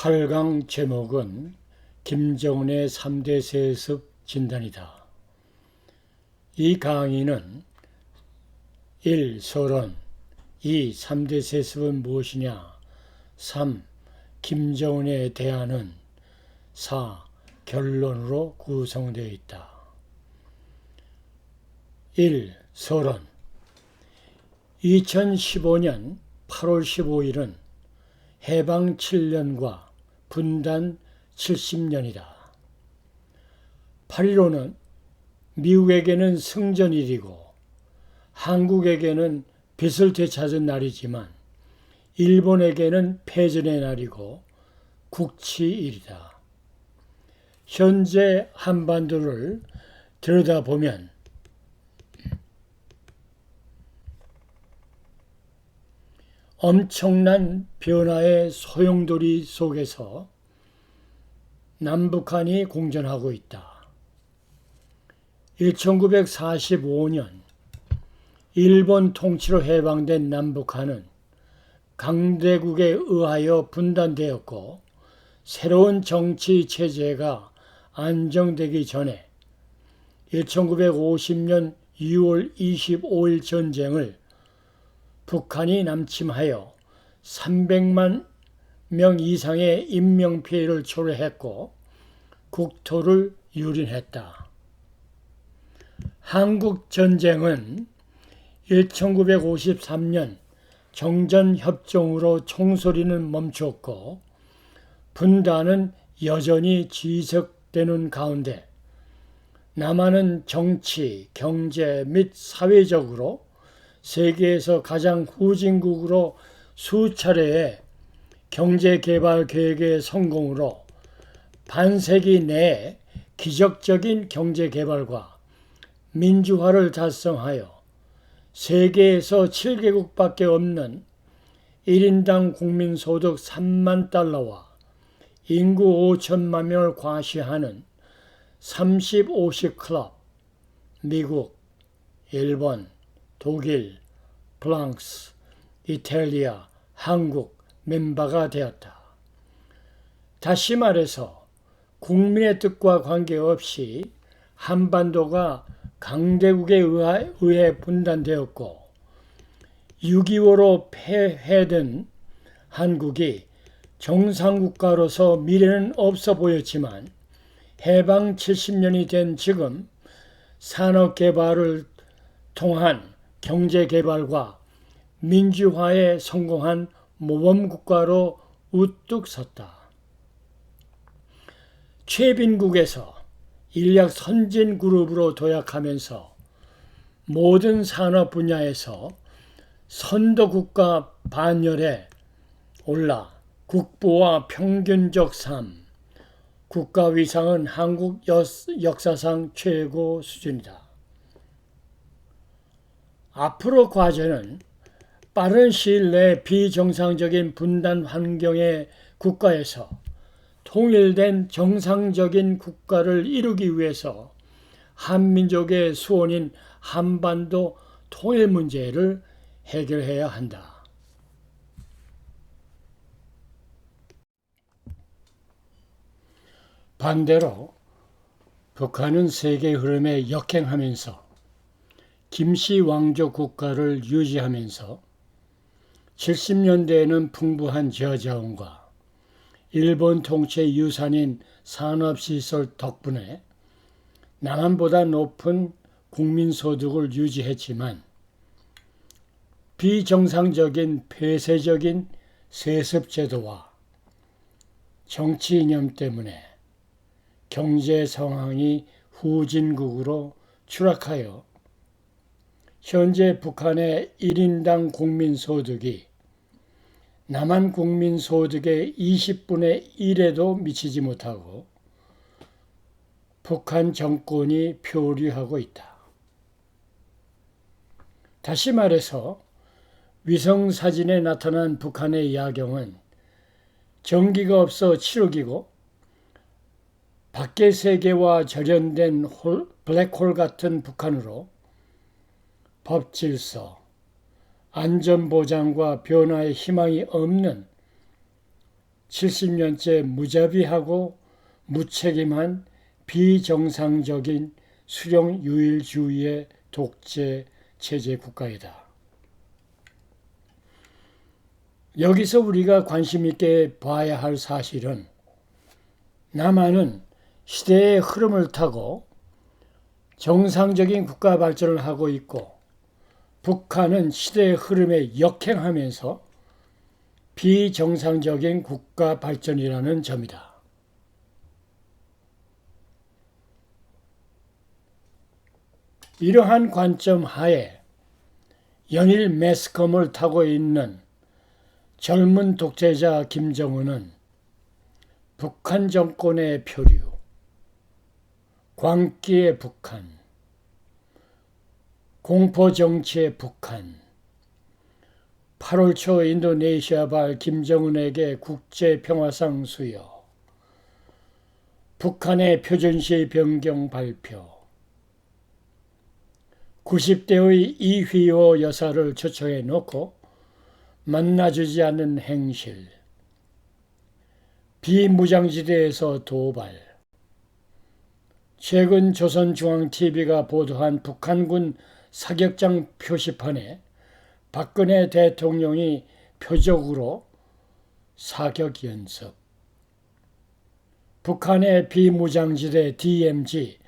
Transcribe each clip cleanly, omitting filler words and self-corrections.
8강 제목은 김정은의 3대 세습 진단이다. 이 강의는 1. 서론 2. 3대 세습은 무엇이냐 3. 김정은에 대하는 4. 결론으로 구성되어 있다. 1. 서론 2015년 8월 15일은 해방 7년과 분단 70년이다. 8.15는 미국에게는 승전일이고 한국에게는 빚을 되찾은 날이지만 일본에게는 패전의 날이고 국치일이다. 현재 한반도를 들여다보면 엄청난 변화의 소용돌이 속에서 남북한이 공존하고 있다. 1945년 일본 통치로 해방된 남북한은 강대국에 의하여 분단되었고 새로운 정치 체제가 안정되기 전에 1950년 6월 25일 전쟁을 북한이 남침하여 300만 명 이상의 인명피해를 초래했고 국토를 유린했다. 한국전쟁은 1953년 정전협정으로 총소리는 멈췄고 분단은 여전히 지속되는 가운데 남한은 정치, 경제 및 사회적으로 세계에서 가장 후진국으로 수차례의 경제개발 계획의 성공으로 반세기 내에 기적적인 경제개발과 민주화를 달성하여 세계에서 7개국밖에 없는 1인당 국민소득 3만 달러와 인구 5천만 명을 과시하는 30-50 클럽, 미국, 일본, 독일, 프랑스, 이탈리아, 한국 멤버가 되었다. 다시 말해서 국민의 뜻과 관계없이 한반도가 강대국에 의해 분단되었고 6.25로 패해된 한국이 정상국가로서 미래는 없어 보였지만 해방 70년이 된 지금 산업개발을 통한 경제개발과 민주화에 성공한 모범국가로 우뚝 섰다. 최빈국에서 인력 선진그룹으로 도약하면서 모든 산업 분야에서 선도국가 반열에 올라 국부와 평균적 삶, 국가 위상은 한국 역사상 최고 수준이다. 앞으로 과제는 빠른 시일 내 비정상적인 분단 환경의 국가에서 통일된 정상적인 국가를 이루기 위해서 한민족의 수원인 한반도 통일 문제를 해결해야 한다. 반대로 북한은 세계 흐름에 역행하면서 김씨 왕조 국가를 유지하면서 70년대에는 풍부한 저자원과 일본 통치의 유산인 산업시설 덕분에 남한보다 높은 국민소득을 유지했지만 비정상적인 폐쇄적인 세습제도와 정치 이념 때문에 경제 상황이 후진국으로 추락하여 현재 북한의 1인당 국민소득이 남한 국민소득의 20분의 1에도 미치지 못하고 북한 정권이 표류하고 있다. 다시 말해서 위성사진에 나타난 북한의 야경은 전기가 없어 칠흑이고 밖의 세계와 절연된 블랙홀 같은 북한으로 법질서, 안전보장과 변화의 희망이 없는 70년째 무자비하고 무책임한 비정상적인 수령 유일주의의 독재 체제 국가이다. 여기서 우리가 관심 있게 봐야 할 사실은 남한은 시대의 흐름을 타고 정상적인 국가 발전을 하고 있고 북한은 시대의 흐름에 역행하면서 비정상적인 국가 발전이라는 점이다. 이러한 관점 하에 연일 매스컴을 타고 있는 젊은 독재자 김정은은 북한 정권의 표류, 광기의 북한, 공포정치의 북한, 8월 초 인도네시아발 김정은에게 국제평화상 수여, 북한의 표준시 변경 발표, 90대의 이휘호 여사를 초청해 놓고 만나주지 않는 행실, 비무장지대에서 도발, 최근 조선중앙TV가 보도한 북한군 사격장 표시판에 박근혜 대통령이 표적으로 사격 연습, 북한의 비무장지대 DMZ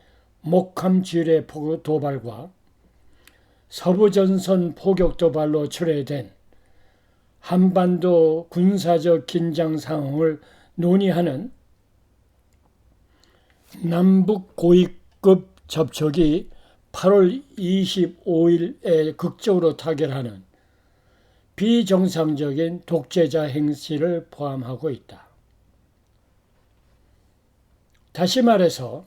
목함 지뢰 도발과 서부전선 포격 도발로 초래된 한반도 군사적 긴장 상황을 논의하는 남북 고위급 접촉이 8월 25일에 극적으로 타결하는 비정상적인 독재자 행실을 포함하고 있다. 다시 말해서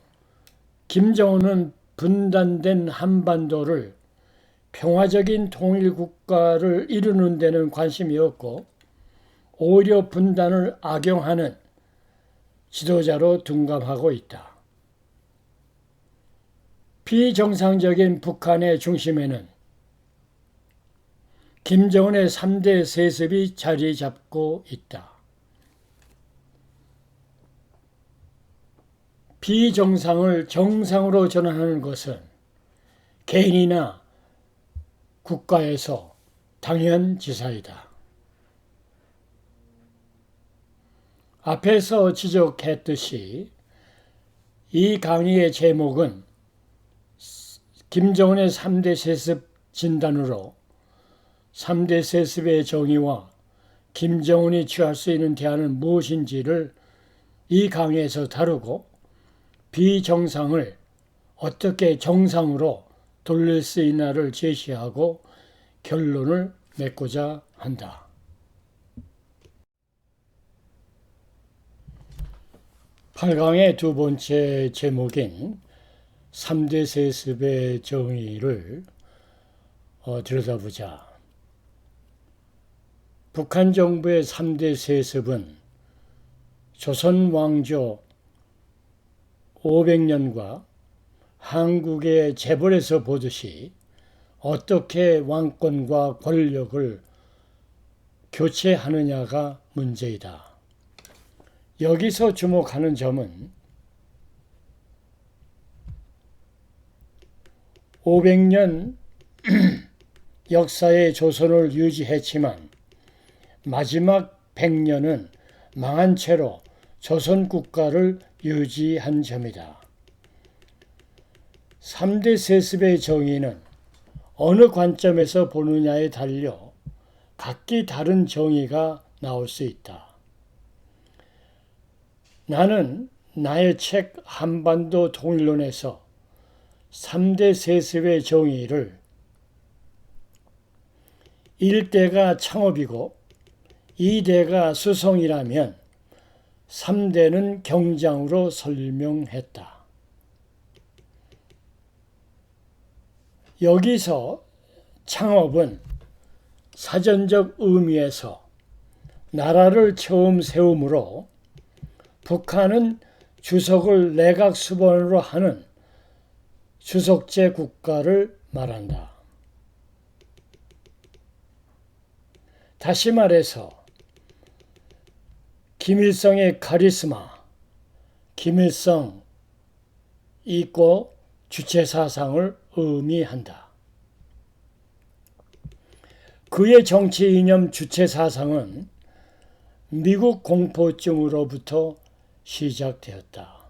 김정은은 분단된 한반도를 평화적인 통일국가를 이루는 데는 관심이 없고 오히려 분단을 악용하는 지도자로 둔감하고 있다. 비정상적인 북한의 중심에는 김정은의 3대 세습이 자리 잡고 있다. 비정상을 정상으로 전환하는 것은 개인이나 국가에서 당연지사이다. 앞에서 지적했듯이 이 강의의 제목은 김정은의 3대 세습 진단으로 3대 세습의 정의와 김정은이 취할 수 있는 대안은 무엇인지를 이 강의에서 다루고 비정상을 어떻게 정상으로 돌릴 수 있나를 제시하고 결론을 맺고자 한다. 8강의 두 번째 제목인 3대 세습의 정의를 들여다보자. 북한 정부의 3대 세습은 조선 왕조 500년과 한국의 재벌에서 보듯이 어떻게 왕권과 권력을 교체하느냐가 문제이다. 여기서 주목하는 점은 500년 역사의 조선을 유지했지만 마지막 100년은 망한 채로 조선 국가를 유지한 점이다. 3대 세습의 정의는 어느 관점에서 보느냐에 달려 각기 다른 정의가 나올 수 있다. 나는 나의 책 한반도 통일론에서 3대 세습의 정의를 1대가 창업이고 2대가 수성이라면 3대는 경장으로 설명했다. 여기서 창업은 사전적 의미에서 나라를 처음 세우므로 북한은 주석을 내각 수반으로 하는 주석제 국가를 말한다. 다시 말해서 김일성의 카리스마, 김일성 있고 주체사상을 의미한다. 그의 정치 이념 주체사상은 미국 공포증으로부터 시작되었다.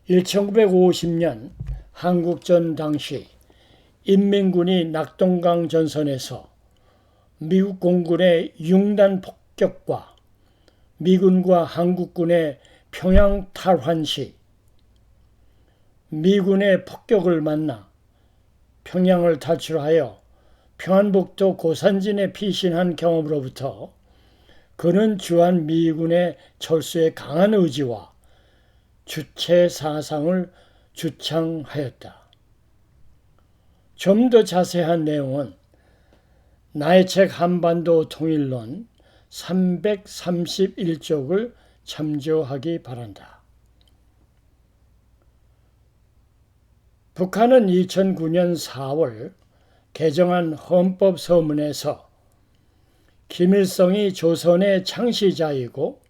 1950년 한국전 당시 인민군이 낙동강 전선에서 미국 공군의 융단 폭격과 미군과 한국군의 평양 탈환 시 미군의 폭격을 만나 평양을 탈출하여 평안북도 고산진에 피신한 경험으로부터 그는 주한 미군의 철수에 강한 의지와 주체 사상을 주창하였다. 좀 더 자세한 내용은 나의 책 한반도 통일론 331쪽을 참조하기 바란다. 북한은 2009년 4월 개정한 헌법 서문에서 김일성이 조선의 창시자이고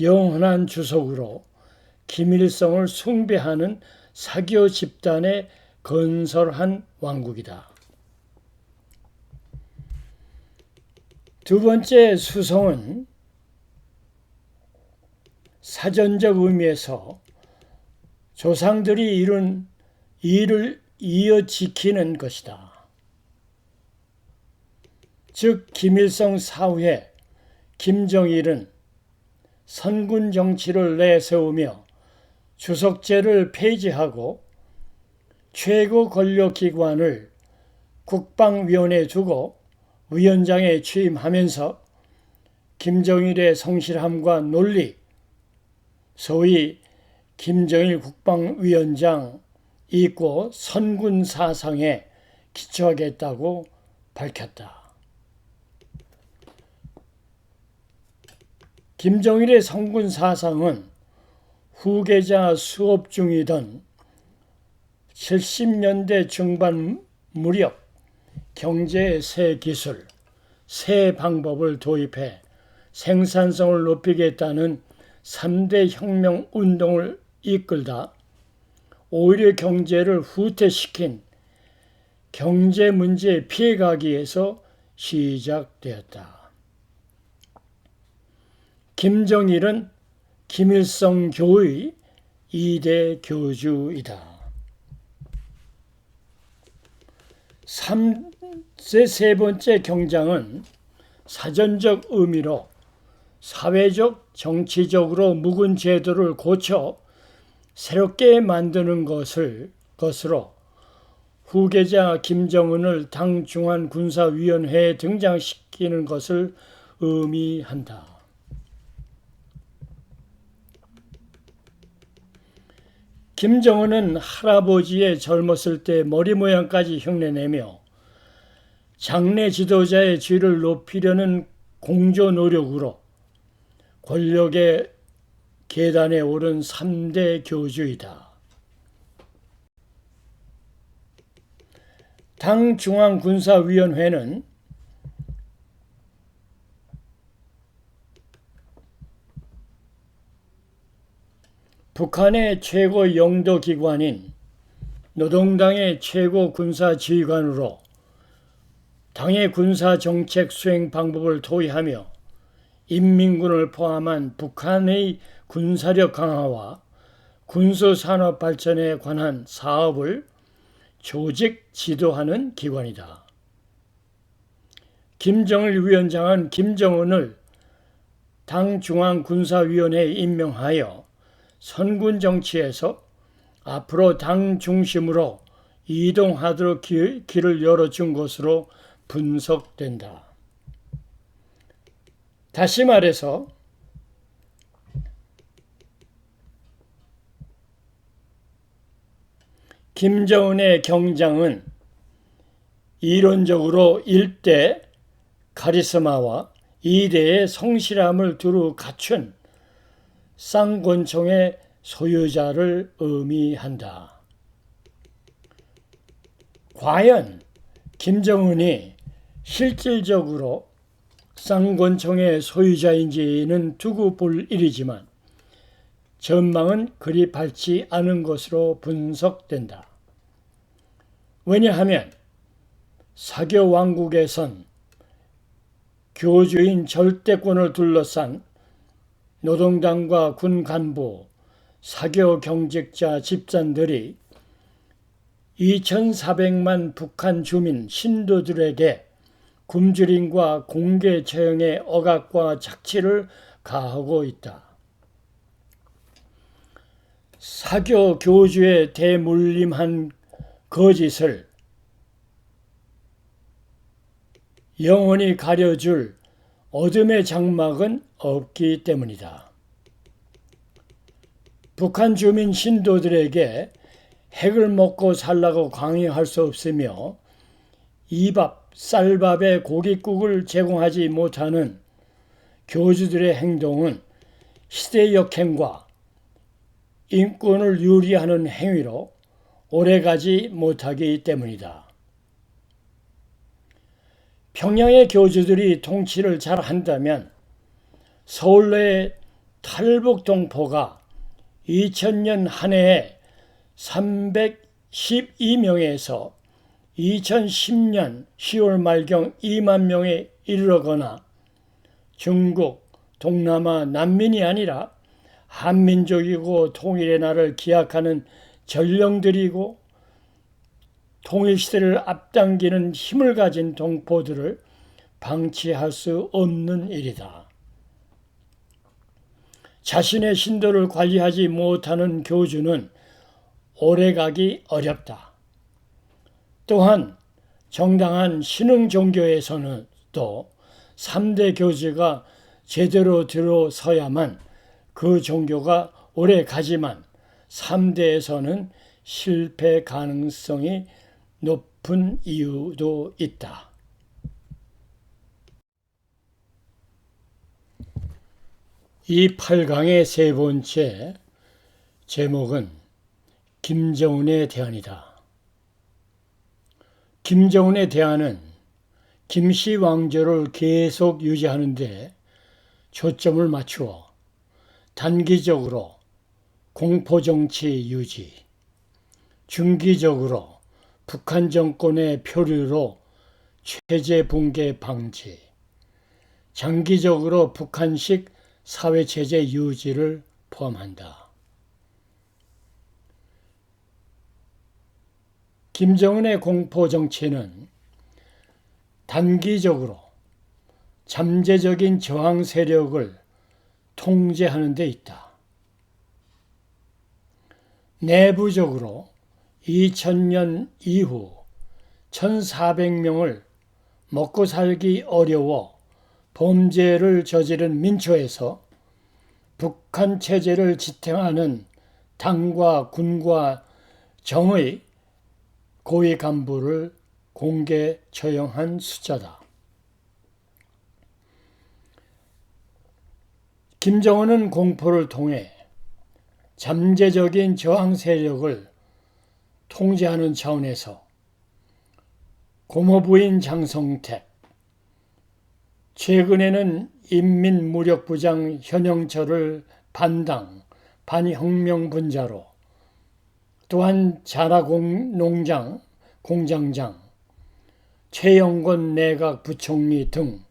영원한 주석으로 김일성을 숭배하는 사교 집단에 건설한 왕국이다. 두 번째 수성은 사전적 의미에서 조상들이 이룬 일을 이어 지키는 것이다. 즉 김일성 사후에 김정일은 선군 정치를 내세우며 주석제를 폐지하고 최고 권력기관을 국방위원회에 두고 위원장에 취임하면서 김정일의 성실함과 논리, 소위 김정일 국방위원장 있고 선군 사상에 기초하겠다고 밝혔다. 김정일의 선군 사상은 후계자 수업 중이던 70년대 중반 무렵 경제의 새 기술, 새 방법을 도입해 생산성을 높이겠다는 3대 혁명 운동을 이끌다 오히려 경제를 후퇴시킨 경제 문제에 피해가기 위해서 시작되었다. 김정일은 김일성교의 2대 교주이다. 세 번째 경장은 사전적 의미로 사회적, 정치적으로 묵은 제도를 고쳐 새롭게 만드는 것으로 후계자 김정은을 당 중앙군사위원회에 등장시키는 것을 의미한다. 김정은은 할아버지의 젊었을 때 머리 모양까지 흉내내며 장래 지도자의 지위를 높이려는 공조 노력으로 권력의 계단에 오른 3대 교주이다. 당 중앙군사위원회는 북한의 최고 영도기관인 노동당의 최고 군사지휘관으로 당의 군사정책 수행 방법을 토의하며 인민군을 포함한 북한의 군사력 강화와 군수산업 발전에 관한 사업을 조직 지도하는 기관이다. 김정일 위원장은 김정은을 당 중앙군사위원회에 임명하여 선군 정치에서 앞으로 당 중심으로 이동하도록 길을 열어준 것으로 분석된다. 다시 말해서 김정은의 경장은 이론적으로 1대 카리스마와 2대의 성실함을 두루 갖춘 쌍권총의 소유자를 의미한다. 과연 김정은이 실질적으로 쌍권총의 소유자인지는 두고 볼 일이지만 전망은 그리 밝지 않은 것으로 분석된다. 왜냐하면 사교 왕국에선 교주인 절대권을 둘러싼 노동당과 군 간부, 사교 경직자 집단들이 2,400만 북한 주민 신도들에게 굶주림과 공개 처형의 억압과 착취를 가하고 있다. 사교 교주의 대물림한 거짓을 영원히 가려줄 어둠의 장막은 없기 때문이다. 북한 주민 신도들에게 핵을 먹고 살라고 강요할 수 없으며 이밥, 쌀밥에 고깃국을 제공하지 못하는 교주들의 행동은 시대 역행과 인권을 유리하는 행위로 오래가지 못하기 때문이다. 평양의 교주들이 통치를 잘 한다면 서울의 탈북 동포가 2000년 한 해에 312명에서 2010년 10월 말경 2만 명에 이르거나 중국, 동남아 난민이 아니라 한민족이고 통일의 날을 기약하는 전령들이고 통일시대를 앞당기는 힘을 가진 동포들을 방치할 수 없는 일이다. 자신의 신도를 관리하지 못하는 교주는 오래가기 어렵다. 또한 정당한 신흥 종교에서는 또 3대 교주가 제대로 들어서야만 그 종교가 오래 가지만 3대에서는 실패 가능성이 높은 이유도 있다. 이 8강의 세 번째 제목은 김정은의 대안이다. 김정은의 대안은 김씨 왕조를 계속 유지하는 데 초점을 맞추어 단기적으로 공포정치 유지, 중기적으로 북한 정권의 표류로 체제 붕괴 방지, 장기적으로 북한식 사회체제 유지를 포함한다. 김정은의 공포정치는 단기적으로 잠재적인 저항 세력을 통제하는 데 있다. 내부적으로 2000년 이후 1,400명을 먹고 살기 어려워 범죄를 저지른 민초에서 북한 체제를 지탱하는 당과 군과 정의 고위 간부를 공개 처형한 숫자다. 김정은은 공포를 통해 잠재적인 저항 세력을 통제하는 차원에서 고모부인 장성택, 최근에는 인민무력부장 현영철을 반당, 반혁명분자로, 또한 자라농장 공장장, 최영건 내각 부총리 등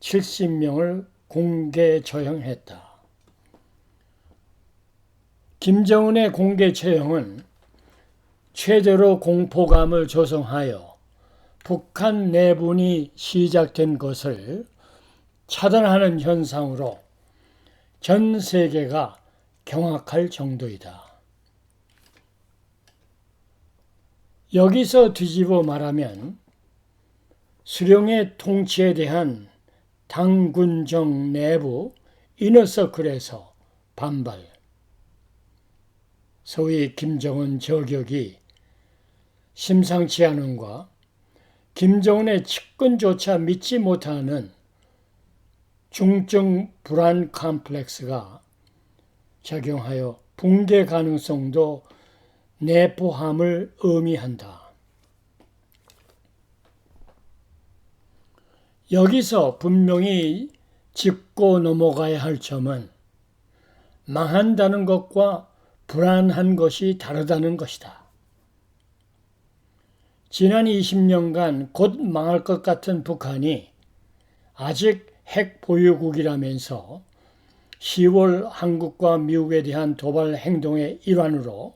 70명을 공개 처형했다. 김정은의 공개 처형은 최대로 공포감을 조성하여 북한 내분이 시작된 것을 차단하는 현상으로 전 세계가 경악할 정도이다. 여기서 뒤집어 말하면 수령의 통치에 대한 당군정 내부 이너서클에서 반발, 소위 김정은 저격이 심상치 않음과 김정은의 측근조차 믿지 못하는 중증 불안 컴플렉스가 작용하여 붕괴 가능성도 내포함을 의미한다. 여기서 분명히 짚고 넘어가야 할 점은 망한다는 것과 불안한 것이 다르다는 것이다. 지난 20년간 곧 망할 것 같은 북한이 아직 핵 보유국이라면서 10월 한국과 미국에 대한 도발 행동의 일환으로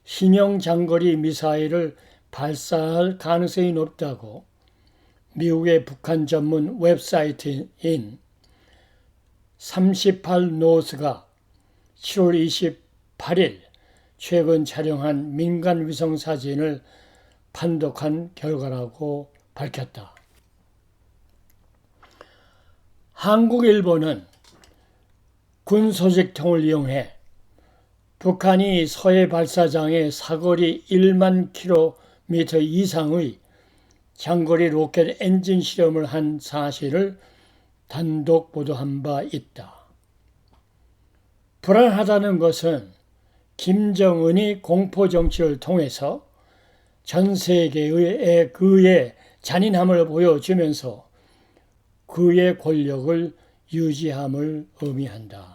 신형 장거리 미사일을 발사할 가능성이 높다고 미국의 북한 전문 웹사이트인 38노스가 7월 28일 최근 촬영한 민간 위성 사진을 판독한 결과라고 밝혔다. 한국, 일본은 군 소식통을 이용해 북한이 서해 발사장에 사거리 1만 킬로미터 이상의 장거리 로켓 엔진 실험을 한 사실을 단독 보도한 바 있다. 불안하다는 것은 김정은이 공포정치를 통해서 전 세계에 그의 잔인함을 보여주면서 그의 권력을 유지함을 의미한다.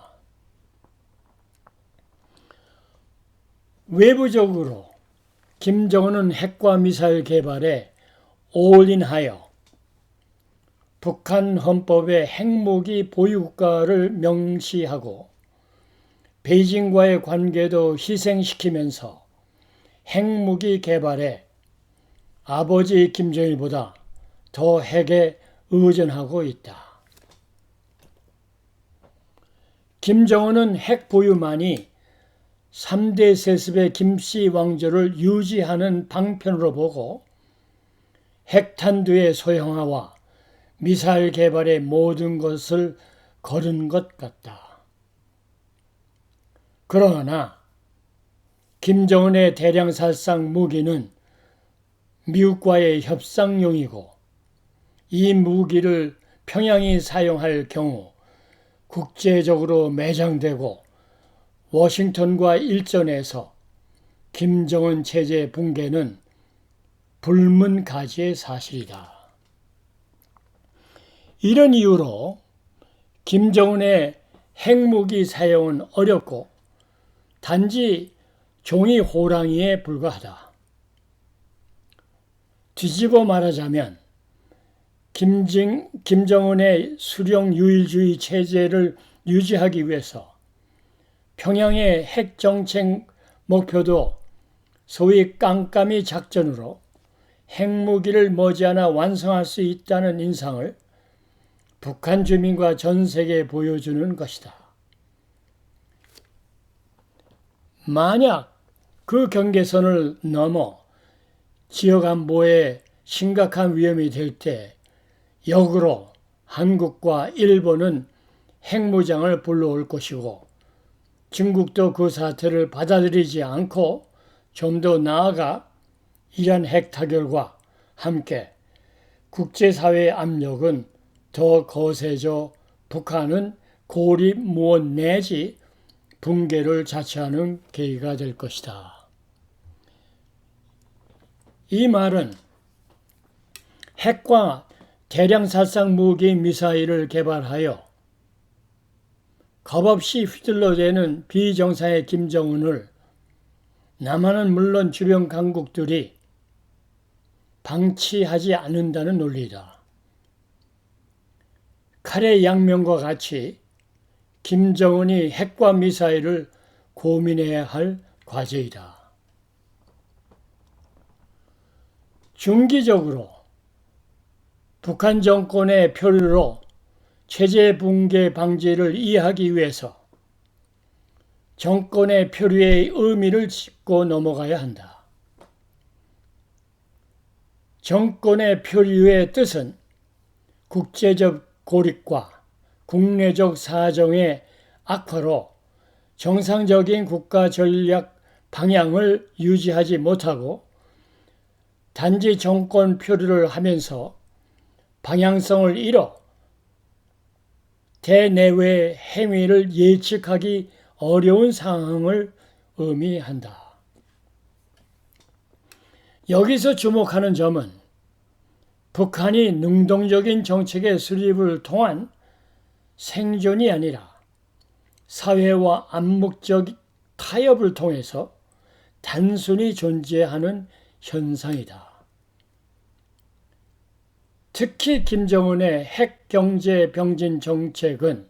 외부적으로 김정은은 핵과 미사일 개발에 올인하여 북한 헌법에 핵무기 보유국가를 명시하고 베이징과의 관계도 희생시키면서 핵무기 개발에 아버지 김정일보다 더 핵에 의존하고 있다. 김정은은 핵 보유만이 3대 세습의 김씨 왕조를 유지하는 방편으로 보고 핵탄두의 소형화와 미사일 개발의 모든 것을 거른 것 같다. 그러나 김정은의 대량살상 무기는 미국과의 협상용이고 이 무기를 평양이 사용할 경우 국제적으로 매장되고 워싱턴과 일전에서 김정은 체제 붕괴는 불문가지의 사실이다. 이런 이유로 김정은의 핵무기 사용은 어렵고 단지 종이 호랑이에 불과하다. 뒤집어 말하자면 김정은의 수령 유일주의 체제를 유지하기 위해서 평양의 핵정책 목표도 소위 깜깜이 작전으로 핵무기를 머지않아 완성할 수 있다는 인상을 북한 주민과 전 세계에 보여주는 것이다. 만약 그 경계선을 넘어 지역 안보에 심각한 위험이 될 때 역으로 한국과 일본은 핵무장을 불러올 것이고 중국도 그 사태를 받아들이지 않고 좀 더 나아가 이란 핵타결과 함께 국제사회의 압력은 더 거세져 북한은 고립무원 내지 붕괴를 자처하는 계기가 될 것이다. 이 말은 핵과 대량살상 무기 미사일을 개발하여 겁없이 휘둘러대는 비정상의 김정은을 남한은 물론 주변 강국들이 방치하지 않는다는 논리다. 칼의 양면과 같이 김정은이 핵과 미사일을 고민해야 할 과제이다. 중기적으로 북한 정권의 표류로 체제 붕괴 방지를 이해하기 위해서 정권의 표류의 의미를 짚고 넘어가야 한다. 정권의 표류의 뜻은 국제적 고립과 국내적 사정의 악화로 정상적인 국가 전략 방향을 유지하지 못하고 단지 정권 표류를 하면서 방향성을 잃어 대내외 행위를 예측하기 어려운 상황을 의미한다. 여기서 주목하는 점은 북한이 능동적인 정책의 수립을 통한 생존이 아니라 사회와 암묵적 타협을 통해서 단순히 존재하는 현상이다. 특히 김정은의 핵경제 병진 정책은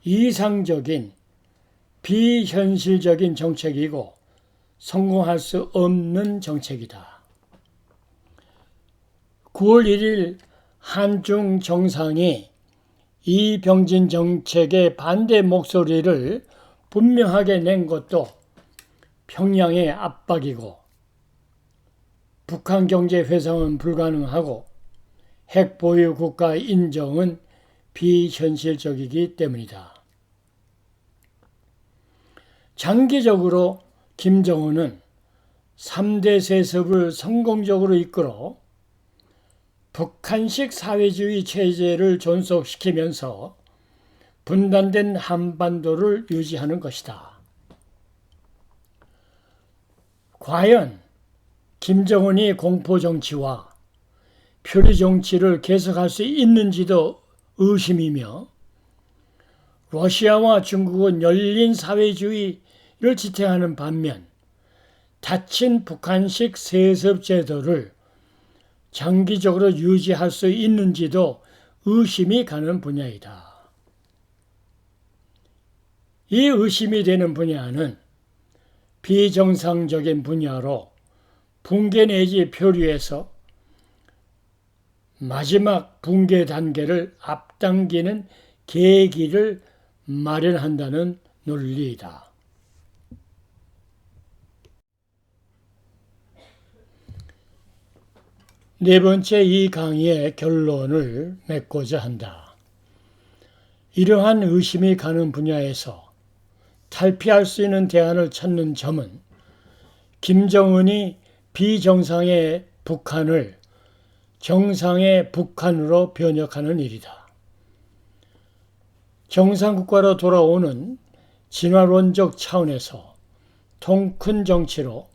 이상적인 비현실적인 정책이고 성공할 수 없는 정책이다. 9월 1일 한중 정상이 이 병진 정책의 반대 목소리를 분명하게 낸 것도 평양의 압박이고 북한 경제 회상은 불가능하고 핵 보유 국가 인정은 비현실적이기 때문이다. 장기적으로 김정은은 3대 세습을 성공적으로 이끌어 북한식 사회주의 체제를 존속시키면서 분단된 한반도를 유지하는 것이다. 과연 김정은이 공포정치와 표리정치를 계속할 수 있는지도 의심이며 러시아와 중국은 열린 사회주의를 지탱하는 반면 닫힌 북한식 세습 제도를 장기적으로 유지할 수 있는지도 의심이 가는 분야이다. 이 의심이 되는 분야는 비정상적인 분야로 붕괴 내지 표류해서 마지막 붕괴 단계를 앞당기는 계기를 마련한다는 논리이다. 네 번째, 이 강의의 결론을 맺고자 한다. 이러한 의심이 가는 분야에서 탈피할 수 있는 대안을 찾는 점은 김정은이 비정상의 북한을 정상의 북한으로 변혁하는 일이다. 정상국가로 돌아오는 진화론적 차원에서 통큰 정치로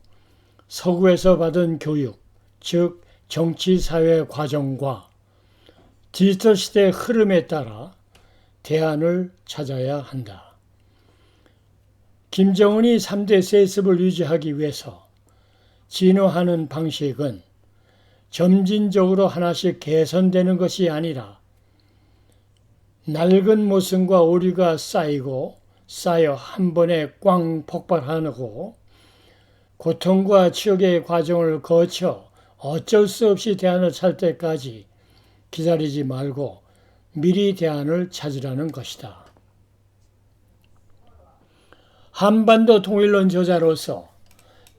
서구에서 받은 교육, 즉 정치사회 과정과 디지털 시대의 흐름에 따라 대안을 찾아야 한다. 김정은이 3대 세습을 유지하기 위해서 진화하는 방식은 점진적으로 하나씩 개선되는 것이 아니라 낡은 모순과 오류가 쌓여 한 번에 꽝 폭발하고 고통과 치욕의 과정을 거쳐 어쩔 수 없이 대안을 찾을 때까지 기다리지 말고 미리 대안을 찾으라는 것이다. 한반도 통일론 저자로서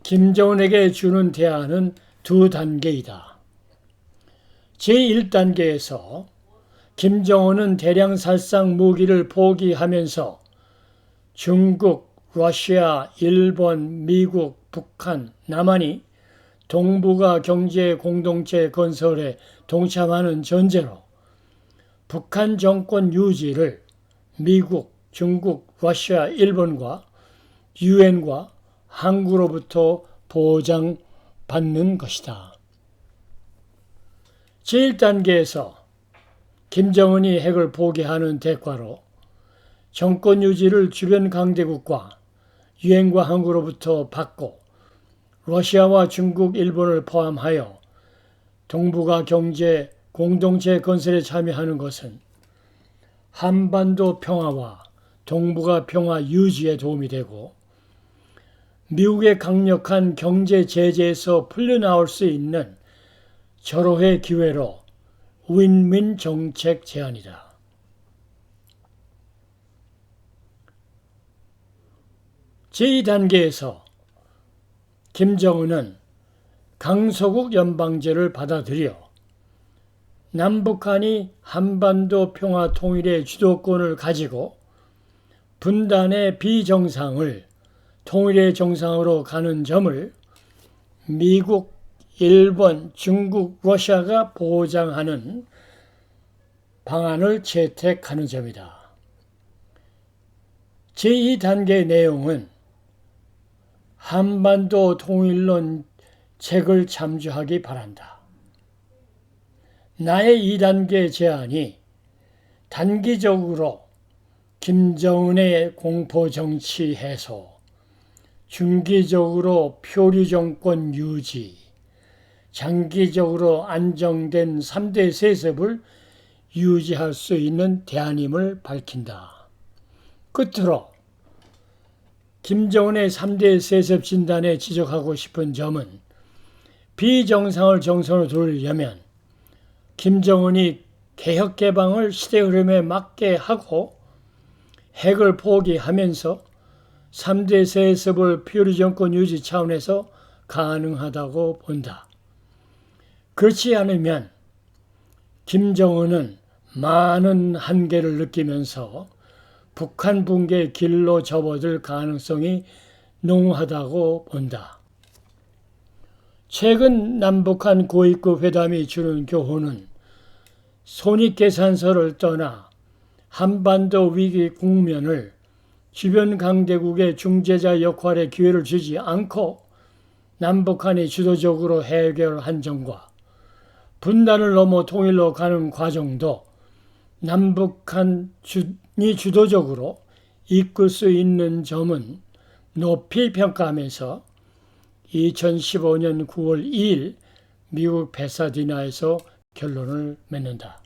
김정은에게 주는 대안은 두 단계이다. 제1단계에서 김정은은 대량 살상 무기를 포기하면서 중국, 러시아, 일본, 미국, 북한, 남한이 동북아 경제 공동체 건설에 동참하는 전제로 북한 정권 유지를 미국, 중국, 러시아, 일본과 유엔과 한국으로부터 보장받는 것이다. 제1단계에서 김정은이 핵을 포기하는 대가로 정권 유지를 주변 강대국과 유엔과 한국으로부터 받고 러시아와 중국, 일본을 포함하여 동북아 경제 공동체 건설에 참여하는 것은 한반도 평화와 동북아 평화 유지에 도움이 되고 미국의 강력한 경제 제재에서 풀려나올 수 있는 절호의 기회로 윈윈 정책 제안이다. 제2단계에서 김정은은 강소국 연방제를 받아들여 남북한이 한반도 평화 통일의 주도권을 가지고 분단의 비정상을 통일의 정상으로 가는 점을 미국, 일본, 중국, 러시아가 보장하는 방안을 채택하는 점이다. 제2단계의 내용은 한반도 통일론 책을 참조하기 바란다. 나의 2단계 제안이 단기적으로 김정은의 공포정치 해소, 중기적으로 표류 정권 유지, 장기적으로 안정된 3대 세습을 유지할 수 있는 대안임을 밝힌다. 끝으로 김정은의 3대 세습 진단에 지적하고 싶은 점은 비정상을 정상으로 돌리려면 김정은이 개혁 개방을 시대 흐름에 맞게 하고 핵을 포기하면서 3대 세습을 표류 정권 유지 차원에서 가능하다고 본다. 그렇지 않으면 김정은은 많은 한계를 느끼면서 북한 붕괴의 길로 접어들 가능성이 농후하다고 본다. 최근 남북한 고위급 회담이 주는 교훈은 손익계산서를 떠나 한반도 위기 국면을 주변 강대국의 중재자 역할에 기회를 주지 않고 남북한이 주도적으로 해결한 점과 분단을 넘어 통일로 가는 과정도 남북한이 주도적으로 이끌 수 있는 점은 높이 평가하면서 2015년 9월 2일 미국 베사디나에서 결론을 맺는다.